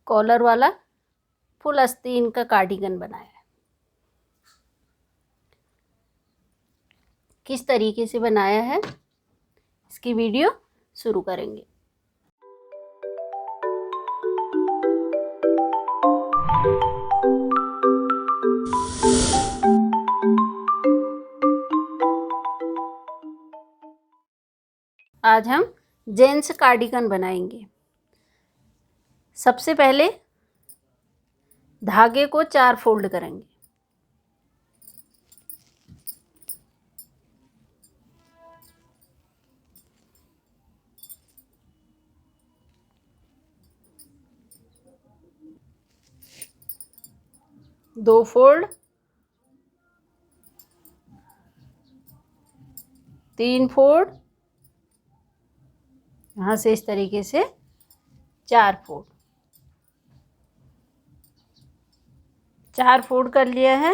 Collar वाला full आस्तीन का कार्डिगन बनाया है। किस तरीके से बनाया है इसकी वीडियो शुरू करेंगे। आज हम जेंट्स कार्डिगन बनाएंगे। सबसे पहले धागे को 4 फोल्ड करेंगे। दो फोल्ड, 3 फोल्ड, यहाँ से इस तरीके से 4 फोल्ड। 4 फोल्ड कर लिया है।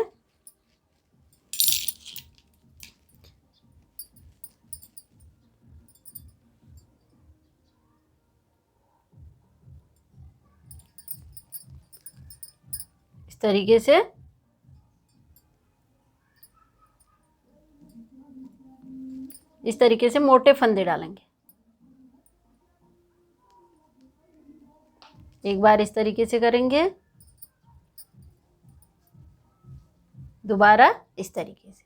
इस तरीके से मोटे फंदे डालेंगे। एक बार इस तरीके से करेंगे, दोबारा इस तरीके से।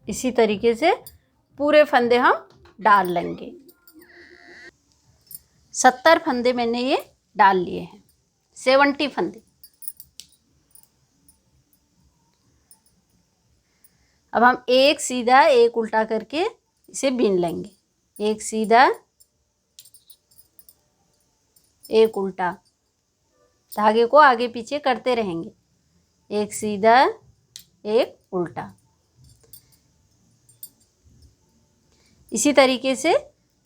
इसी तरीके से पूरे फंदे हम डाल लेंगे। 70 फंदे मैंने ये डाल लिए हैं, 70 फंदे। अब हम एक सीधा एक उल्टा करके इसे बीन लेंगे। एक सीधा एक उल्टा, धागे को आगे पीछे करते रहेंगे। एक सीधा एक उल्टा। इसी तरीके से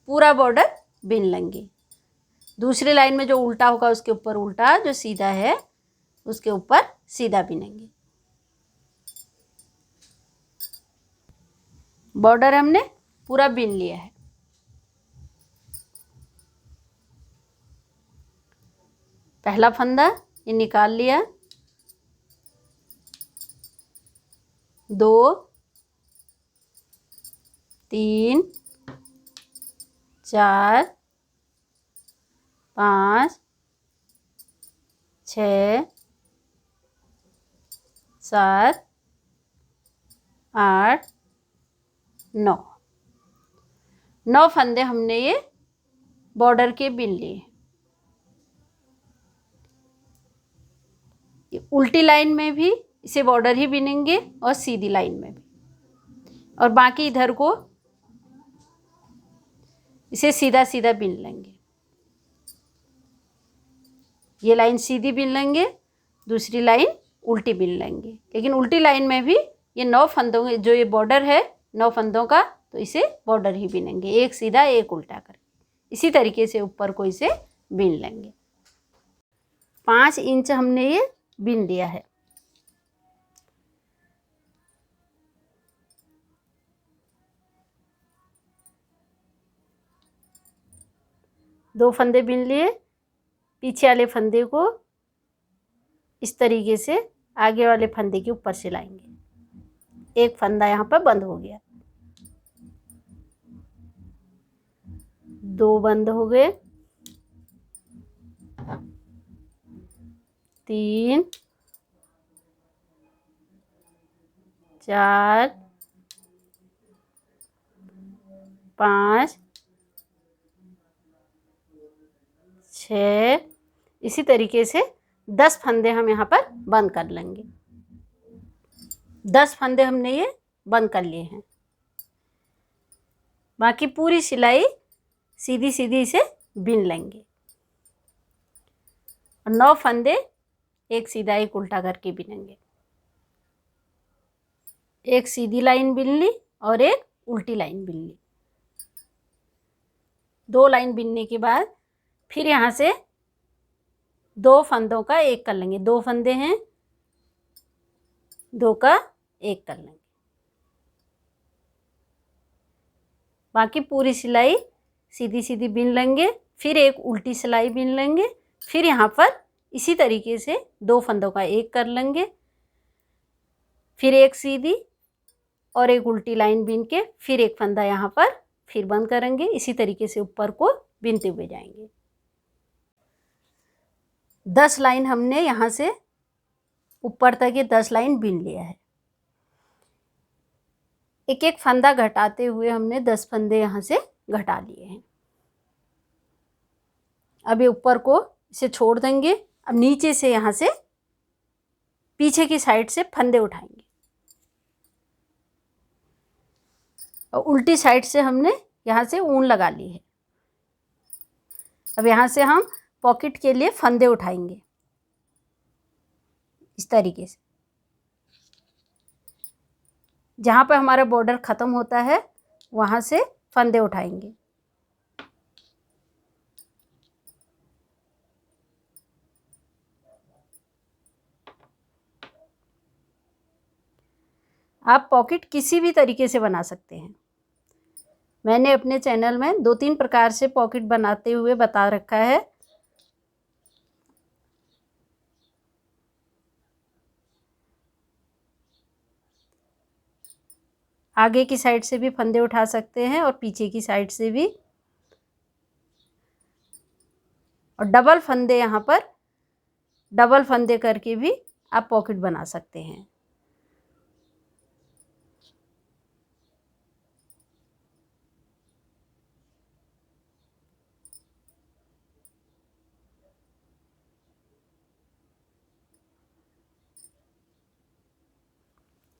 पूरा बॉर्डर बीन लेंगे। दूसरी लाइन में जो उल्टा होगा उसके ऊपर उल्टा, जो सीधा है उसके ऊपर सीधा बीनेंगे। बॉर्डर हमने पूरा बीन लिया है। पहला फंदा ये निकाल लिया, 2 3 4 5 6 7 8 9 फंदे हमने ये बॉर्डर के बीन लिए। उल्टी लाइन में भी इसे बॉर्डर ही बीनेंगे और सीधी लाइन में भी, और बाकी इधर को इसे सीधा सीधा बीन लेंगे। ये लाइन सीधी बीन लेंगे, दूसरी लाइन उल्टी बीन लेंगे। लेकिन उल्टी लाइन में भी ये 9 फंदों, जो ये बॉर्डर है 9 फंदों का, तो इसे बॉर्डर ही बीनेंगे। एक सीधा एक उल्टा करके इसी तरीके से ऊपर को इसे बीन लेंगे। 5 इंच हमने ये बीन लिया है। दो फंदे बीन लिए। पीछे वाले फंदे को इस तरीके से आगे वाले फंदे के ऊपर से लाएंगे। एक फंदा यहाँ पर बंद हो गया, 2 बंद हो गए, 3 4 5 6। इसी तरीके से 10 फंदे हम यहाँ पर बंद कर लेंगे। 10 फंदे हमने ये बंद कर लिए हैं। बाकी पूरी सिलाई सीधी सीधी इसे बीन लेंगे, और 9 फंदे एक सीधा एक उल्टा करके बीनेंगे। एक सीधी लाइन बीन ली और एक उल्टी लाइन बीन ली। 2 लाइन बीनने के बाद फिर यहाँ से 2 फंदों का एक कर लेंगे। 2 फंदे हैं, 2 का एक कर लेंगे। बाकी पूरी सिलाई सीधी सीधी बिन लेंगे, फिर एक उल्टी सिलाई बिन लेंगे, फिर यहाँ पर इसी तरीके से 2 फंदों का एक कर लेंगे, फिर एक सीधी और एक उल्टी लाइन बिन के फिर एक फंदा यहाँ पर फिर बंद करेंगे। इसी तरीके से ऊपर को बिनते हुए जाएंगे। 10 लाइन हमने यहाँ से ऊपर तक ये 10 लाइन बिन लिया है। एक एक फंदा घटाते हुए हमने 10 फंदे यहाँ से घटा लिए हैं। अब ये ऊपर को इसे छोड़ देंगे। अब नीचे से यहाँ से पीछे की साइड से फंदे उठाएंगे और उल्टी साइड से हमने यहाँ से ऊन लगा ली है। अब यहाँ से हम पॉकेट के लिए फंदे उठाएंगे इस तरीके से। जहाँ पर हमारा बॉर्डर ख़त्म होता है वहाँ से फंदे उठाएंगे। आप पॉकेट किसी भी तरीके से बना सकते हैं। मैंने अपने चैनल में 2-3 प्रकार से पॉकेट बनाते हुए बता रखा है। आगे की साइड से भी फंदे उठा सकते हैं और पीछे की साइड से भी, और डबल फंदे यहाँ पर डबल फंदे करके भी आप पॉकेट बना सकते हैं।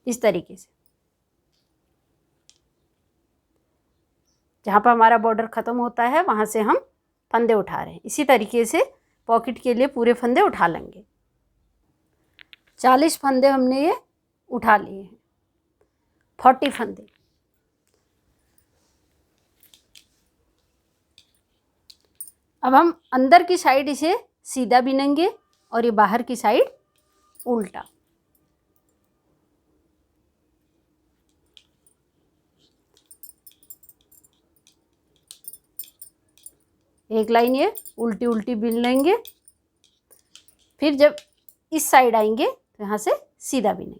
इस तरीके से जहाँ पर हमारा बॉर्डर ख़त्म होता है वहाँ से हम फंदे उठा रहे हैं। इसी तरीके से पॉकेट के लिए पूरे फंदे उठा लेंगे। 40 फंदे हमने ये उठा लिए हैं। 40 फंदे। अब हम अंदर की साइड इसे सीधा बिनेंगे और ये बाहर की साइड उल्टा। एक लाइन ये उल्टी उल्टी बिन लेंगे, फिर जब इस साइड आएंगे तो यहाँ से सीधा बिनेंगे।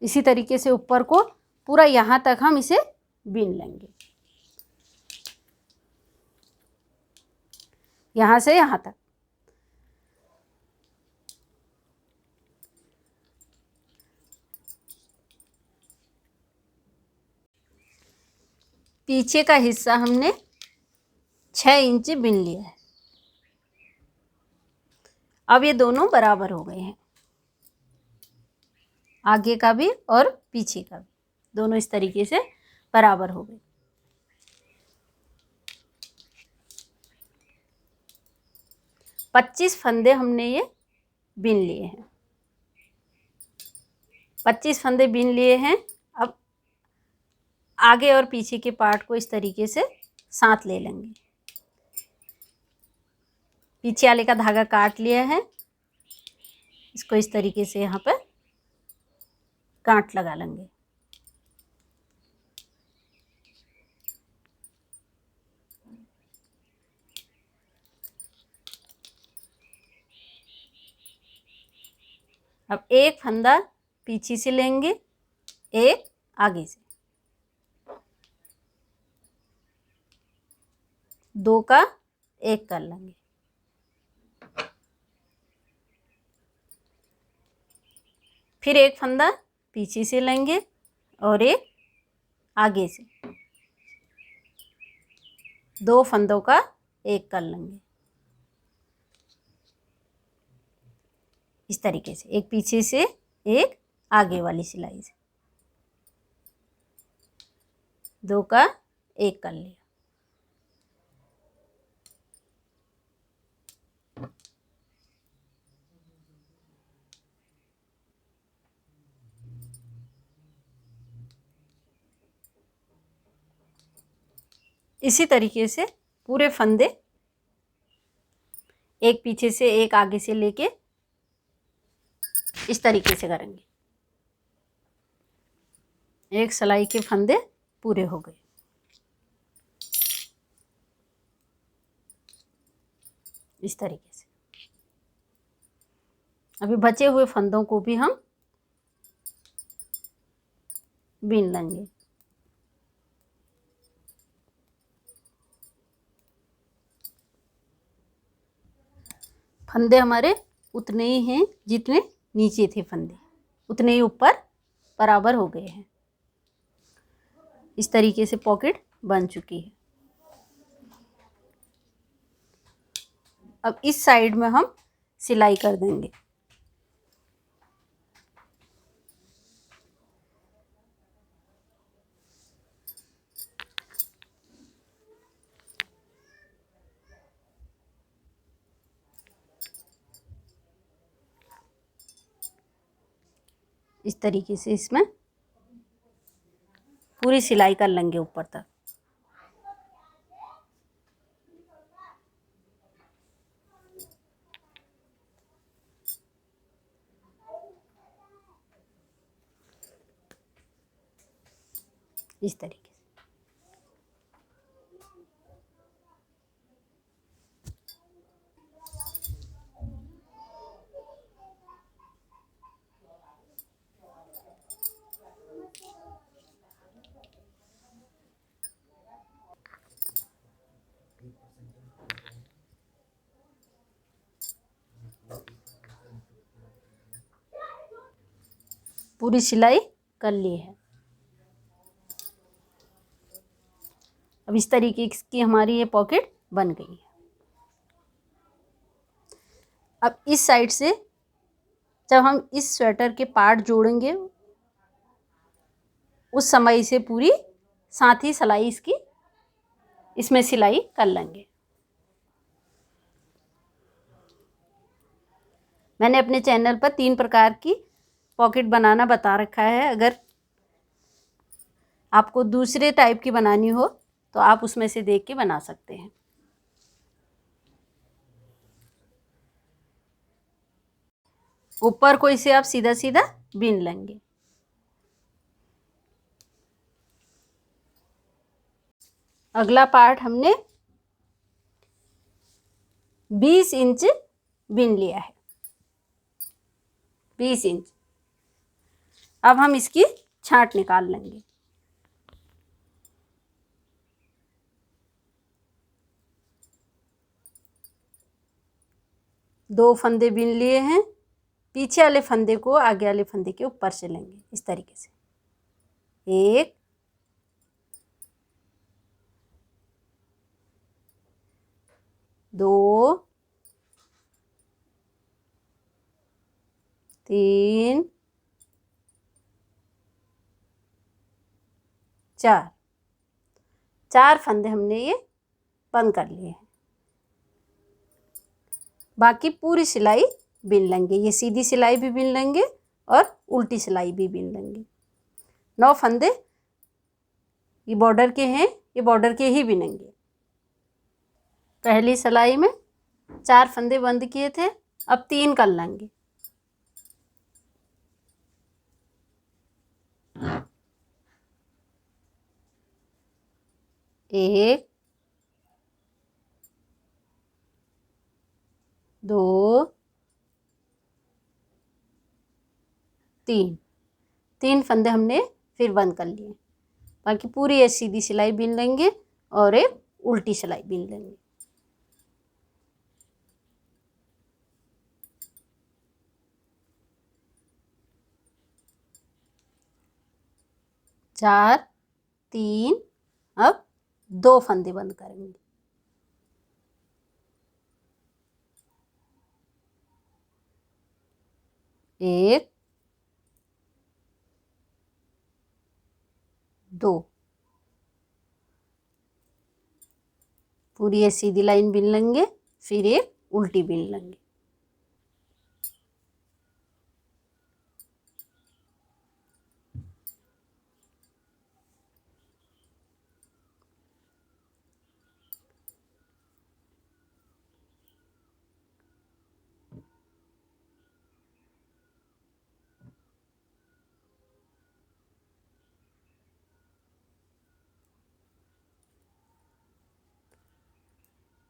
इसी तरीके से ऊपर को पूरा यहाँ तक हम इसे बिन लेंगे, यहाँ से यहाँ तक। पीछे का हिस्सा हमने 6 इंच बिन लिया है। अब ये दोनों बराबर हो गए हैं, आगे का भी और पीछे का भी, दोनों इस तरीके से बराबर हो गए। पच्चीस फंदे हमने ये बिन लिए हैं। 25 फंदे बिन लिए हैं। अब आगे और पीछे के पार्ट को इस तरीके से साथ ले लेंगे। पीछे वाले का धागा काट लिया है, इसको इस तरीके से यहाँ पर गांठ लगा लेंगे। अब एक फंदा पीछे से लेंगे, एक आगे से, 2 का एक कर लेंगे। फिर एक फंदा पीछे से लेंगे और एक आगे से, 2 फंदों का एक कर लेंगे। इस तरीके से एक पीछे से एक आगे वाली सिलाई से 2 का एक कर लिया। इसी तरीके से पूरे फंदे एक पीछे से एक आगे से लेके इस तरीके से करेंगे। एक सिलाई के फंदे पूरे हो गए। इस तरीके से। अभी बचे हुए फंदों को भी हम बीन लेंगे। फंदे हमारे उतने ही हैं जितने नीचे थे फंदे, उतने ही ऊपर बराबर हो गए हैं। इस तरीके से पॉकेट बन चुकी है। अब इस साइड में हम सिलाई कर देंगे। इस तरीके से इसमें पूरी सिलाई कर लेंगे ऊपर तक। इस तरीके से। पूरी सिलाई कर ली है। अब इस तरीके की हमारी ये पॉकेट बन गई है। अब इस साइड से जब हम इस स्वेटर के पार्ट जोड़ेंगे उस समय इसे पूरी साथ ही सिलाई इसमें सिलाई कर लेंगे। मैंने अपने चैनल पर 3 प्रकार की पॉकेट बनाना बता रखा है। अगर आपको दूसरे टाइप की बनानी हो तो आप उसमें से देख के बना सकते हैं। ऊपर को इसे आप सीधा सीधा बीन लेंगे। अगला पार्ट हमने 20 इंच बीन लिया है। 20 इंच। अब हम इसकी छांट निकाल लेंगे। दो फंदे बीन लिए हैं। पीछे वाले फंदे को आगे वाले फंदे के ऊपर से लेंगे इस तरीके से। 1 2 3 4 4 फंदे हमने ये बंद कर लिए हैं। बाकी पूरी सिलाई बीन लेंगे। ये सीधी सिलाई भी बीन लेंगे और उल्टी सिलाई भी बीन लेंगे। 9 फंदे ये बॉर्डर के हैं, ये बॉर्डर के ही बीनेंगे। पहली सिलाई में 4 फंदे बंद किए थे, अब 3 कर लेंगे। एक 2 3 फंदे हमने फिर बंद कर लिए। बाकी पूरी ये सीधी सिलाई बीन लेंगे और एक उल्टी सिलाई बीन लेंगे। चार 3 अब 2 फंदे बंद करेंगे। एक 2 पूरी ये सीधी लाइन बीन लेंगे, फिर एक उल्टी बीन लेंगे।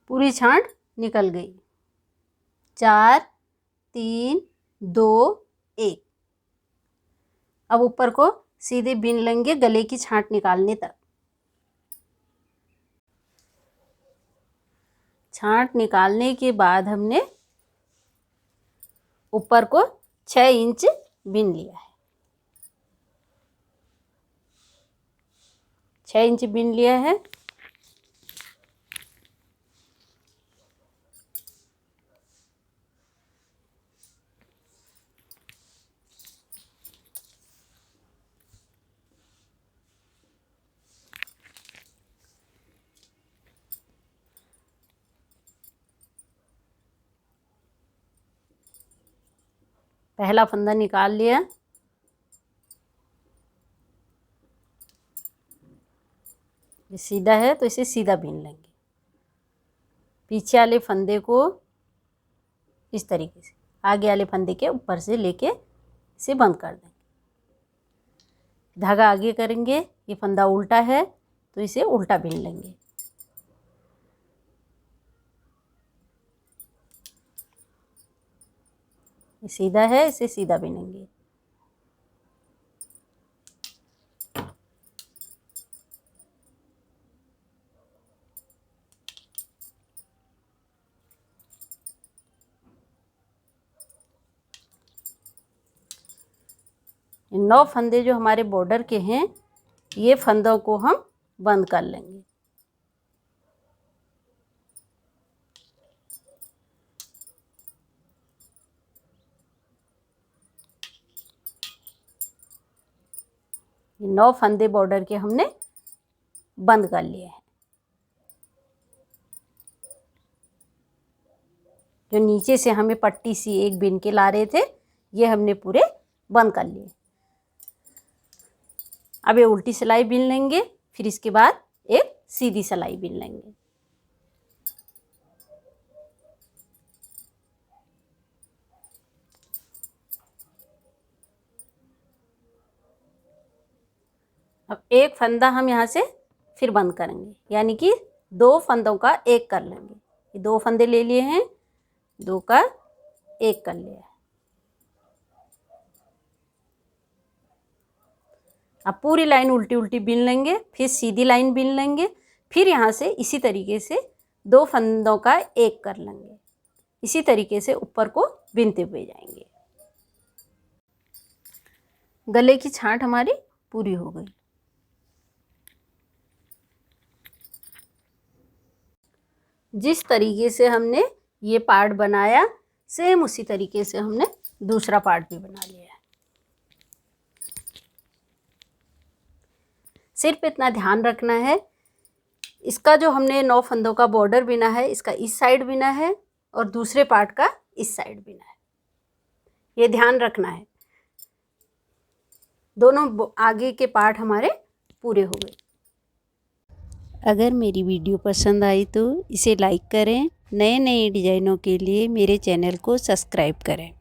पूरी छांट निकल गई। 4 3 2 1। अब ऊपर को सीधे बिन लेंगे गले की छांट निकालने तक। छांट निकालने के बाद हमने ऊपर को 6 इंच बिन लिया है। 6 इंच बिन लिया है। पहला फंदा निकाल लिया। ये सीधा है तो इसे सीधा बीन लेंगे। पीछे वाले फंदे को इस तरीके से आगे वाले फंदे के ऊपर से लेके इसे बंद कर देंगे। धागा आगे करेंगे, ये फंदा उल्टा है तो इसे उल्टा बीन लेंगे। ये सीधा है, इसे सीधा बीनेंगे। इन 9 फंदे जो हमारे बॉर्डर के हैं, ये फंदों को हम बंद कर लेंगे। ये 9 फंदे बॉर्डर के हमने बंद कर लिए हैं। जो नीचे से हमें पट्टी सी एक बिन के ला रहे थे, ये हमने पूरे बंद कर लिए। अब ये उल्टी सिलाई बिन लेंगे, फिर इसके बाद एक सीधी सिलाई बिन लेंगे। अब एक फंदा हम यहाँ से फिर बंद करेंगे, यानी कि 2 फंदों का एक कर लेंगे। ये 2 फंदे ले लिए हैं, 2 का एक कर लिया है। अब पूरी लाइन उल्टी उल्टी बिन लेंगे, फिर सीधी लाइन बिन लेंगे, फिर यहाँ से इसी तरीके से 2 फंदों का एक कर लेंगे। इसी तरीके से ऊपर को बिनते हुए जाएंगे। गले की छांट हमारी पूरी हो गई। जिस तरीके से हमने ये पार्ट बनाया, सेम उसी तरीके से हमने दूसरा पार्ट भी बना लिया है। सिर्फ इतना ध्यान रखना है, इसका जो हमने 9 फंदों का बॉर्डर बिना है, इसका इस साइड बिना है और दूसरे पार्ट का इस साइड बिना है। ये ध्यान रखना है। दोनों आगे के पार्ट हमारे पूरे हो गए। अगर मेरी वीडियो पसंद आई तो इसे लाइक करें। नए नए डिज़ाइनों के लिए मेरे चैनल को सब्सक्राइब करें।